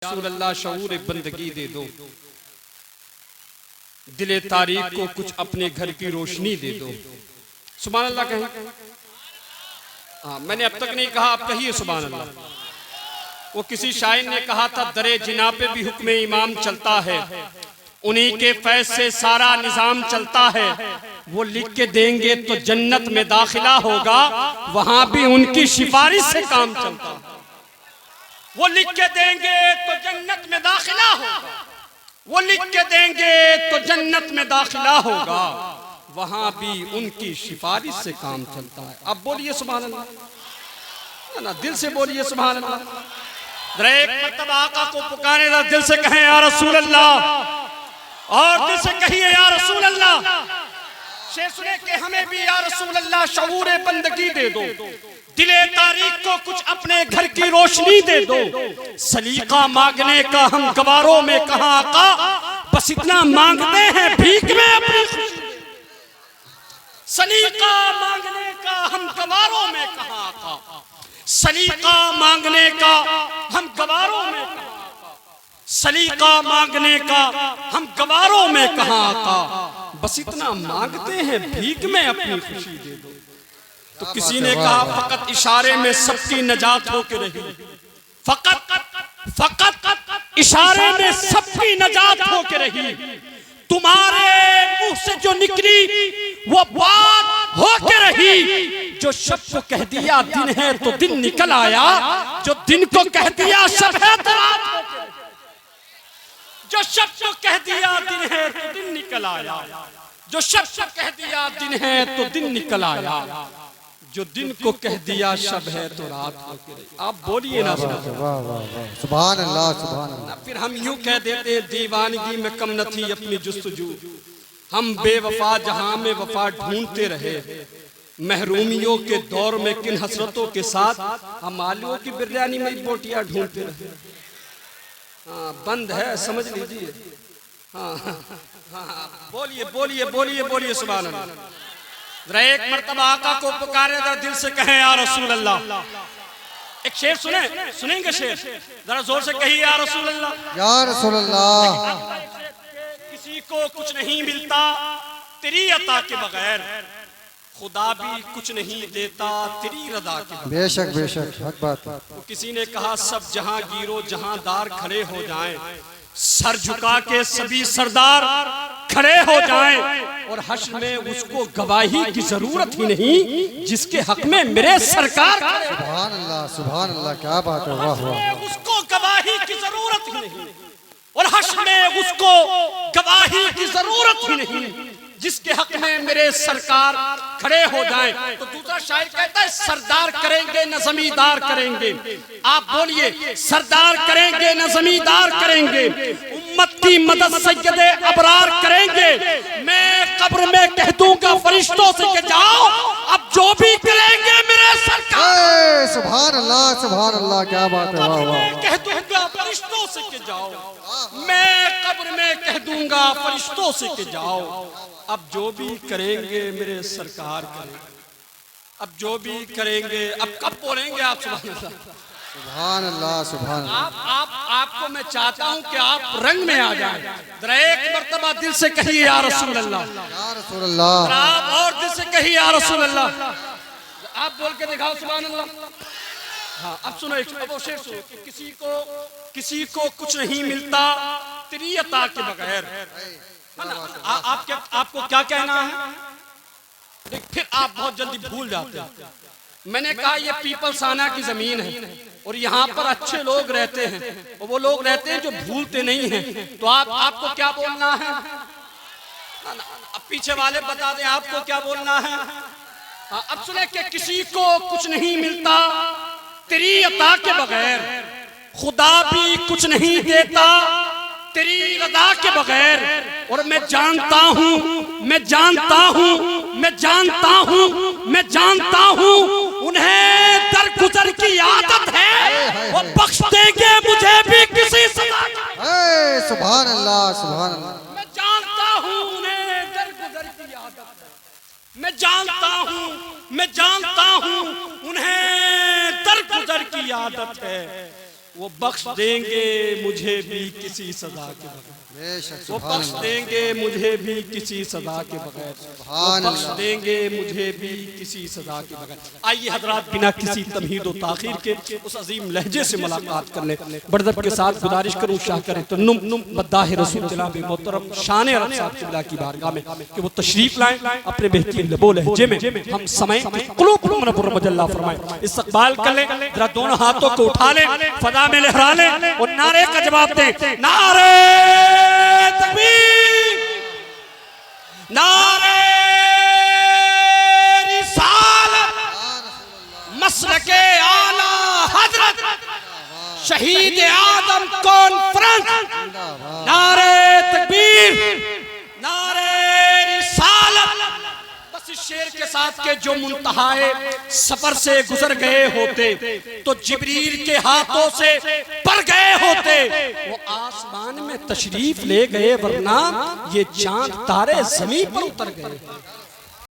रसूल अल्लाह शऊर बंदगी दे दो, दिले तारीख को कुछ अपने घर की रोशनी दे दो। सुभान अल्लाह कहें। हाँ, मैंने अब तक नहीं कहा, आप कहिए सुभान अल्लाह। वो किसी शायर ने कहा था, दरे जिना पे भी हुक्म इमाम चलता है, उन्हीं के फैज से सारा निजाम चलता है। वो लिख के देंगे तो जन्नत में दाखिला होगा, वहां भी उनकी सिफारिश से काम चलता है। वो लिख के देंगे तो जन्नत में दाखिला होगा, वो लिख के देंगे तो जन्नत में दाखिला होगा, वहां भी उनकी सिफारिश से काम चलता है। अब बोलिए सुभान अल्लाह ना, दिल से बोलिए सुभान अल्लाह। एक मर्तबा आका को पुकारे, दिल से कहें या रसूल अल्लाह, और दिल से कहिए या रसूल अल्लाह। शेर सुने कि हमें भी या रसूल अल्लाह शऊर बंदगी दे दो, दिले तारीख को कुछ अपने घर की रोशनी दे दो। सलीका मांगने का हम गवारों में कहां आका, बस इतना मांगते हैं भीख में अपनी खुशी। सलीका मांगने का हम गवारों में कहां आका, सलीका मांगने का हम गवारों में कहां आका, सलीका मांगने का हम गवारों में कहां आका, बस इतना मांगते हैं भीख में अपनी खुशी दे दो। तो किसी ने कहा फकत इशारे में सबकी नजात होके रही, फकत इशारे में सबकी नजात होके रही। तुम्हारे मुंह से जो निकली वो बात होके रही, जो शब्द को कह दिया दिन है तो दिन निकल आया, जो दिन को कह दिया शब है तो रात होके रही। जो शब्द को कह दिया दिन है तो दिन निकल आया, जो शब्द को कह दिया दिन है तो दिन निकल आया, जो दिन को कह दिया शब है तो रात होके रही। आप बोलिए ना सुभान अल्लाह सुभान अल्लाह। फिर हम यूं कह देते हैं दीवानगी में कम न थी अपनी जुस्तजू, हम बेवफा जहां में वफा ढूंढते रहे, महरूमियों के दौर में किन हसरतों के साथ हम आलूओं की बिरयानी में बोटियां ढूंढते रहे। हाँ, बंद है, समझ लीजिए। हाँ हाँ, बोलिए बोलिए बोलिए बोलिए सुभान अल्लाह। एक मर्तबा आका को पुकारे, दिल से कहें या रसूल अल्लाह। एक शेर सुने, सुनेंगे शेर, जरा जोर से कहिए या रसूल अल्लाह। या रसूल अल्लाह। किसी को कुछ नहीं मिलता तेरी अता के बगैर, खुदा भी कुछ नहीं देता तेरी रदा के बगैर। बेशक बेशक हक बात। तो किसी ने कहा सब जहां गिरो जहांदार खड़े हो जाएं, सर झुका के सभी सरदार खड़े हो जाएं, और हश्र में उसको गवाही की जरूरत ही नहीं जिसके हक में मेरे सरकार। सुभान अल्लाह सुभान अल्लाह, क्या बात है, वाह वाह। उसको गवाही की जरूरत ही नहीं, और हश्र में उसको गवाही की जरूरत ही नहीं जिसके हक में मेरे सरकार खड़े हो जाएं। तो दूसरा शायर कहता है सरदार करेंगे न जमींदार करेंगे। आप बोलिए सरदार करेंगे न जमींदार करेंगे, उम्मत की मदद सैयदे अबरार करेंगे। मैं कब्र में कह दूंगा फरिश्तों से कि जाओ अब जो भी करेंगे मेरे सरकार। सुभान अल्लाह सुभान अल्लाह, क्या बात है, वाह वाह। कह दूंगा फरिश्तों से कि जाओ, मैं कब्र में कह दूंगा फरिश्तों से कि जाओ अब जो भी करेंगे मेरे सरकार करेंगे, अब जो भी करेंगे। अब कब बोलेंगे आप सुभान अल्लाह सुभान अल्लाह सुभान अल्लाह। आपको मैं चाहता हूं कि आप रंग में आ जाएं। जरा एक मर्तबा दिल से कहिए या रसूल अल्लाह। या रसूल अल्लाह। आप और दिल से कहिए या रसूल अल्लाह। आप बोल के दिखाओ सुभान अल्लाह। हाँ, अब सुनो एक शेर सुनो कि किसी को कुछ नहीं मिलता तेरी अता के बगैर। आपको क्या कहना है, फिर आप बहुत जल्दी भूल जाते हैं। मैंने कहा ये पीपलसाना की जमीन है और यहाँ पर अच्छे लोग रहते हैं, और वो लोग रहते हैं जो भूलते नहीं हैं। तो आपको क्या बोलना है, अब पीछे वाले बता दें आपको क्या बोलना है। अब सुने कि किसी को कुछ नहीं मिलता तेरी अता के बगैर, खुदा भी कुछ नहीं देता तेरी रदा के बगैर। और मैं जानता हूँ मैं जानता हूँ मैं जानता हूँ मैं जानता हूँ उन्हें दरगुजर की आदत है, वो बख्श देंगे मुझे भी किसी सदा। सुभान अल्लाह सुभान अल्लाह। मैं जानता हूँ उन्हें दरगुजर की आदत है, मैं जानता हूँ उन्हें दरगुजर की आदत है। वो बख्श देंगे मुझे भी किसी सजा के बगैर, बेशक वो सुभान बख्श अल्लाह, देंगे मुझे भी किसी सजा के बगैर, वो सुभान बख्श अल्लाह। देंगे मुझे भी किसी सजा के बगैर। आइए हजरात बिना किसी तमहीद व ताखीर के उस अजीम लहजे से मुलाकात कर लें। बड़दब के साथ गुजारिश करूं शाह करे तो नुम बद्दाह रसूल जनाब मोहतरम शान अरब साहब क़िबला की बारगाह में कि वो तशरीफ लाएं अपने बेहतरीन लबो लहजे में, हम समय क़ुलूब मुनव्वर मजल्ला फरमाएं, इस्तक़बाल कर लें, जरा दोनों हाथों को उठा लें, फजा में लहरा लें और नारे का जवाब दें। नारे तकबीर, नारे रिसालत, मसलके आला हजरत, शहीद आदम कॉन्फ्रेंस, नारे तकबीर, नारे रिसालत। बस इस शेर के साथ के जो मुंतहाए सफर से गुजर गए होते तो जिब्रील के हाथों से पड़ गए होते, वो आसमान में तशरीफ ले गए, वरना ये चांद तारे जमीन पर उतर गए।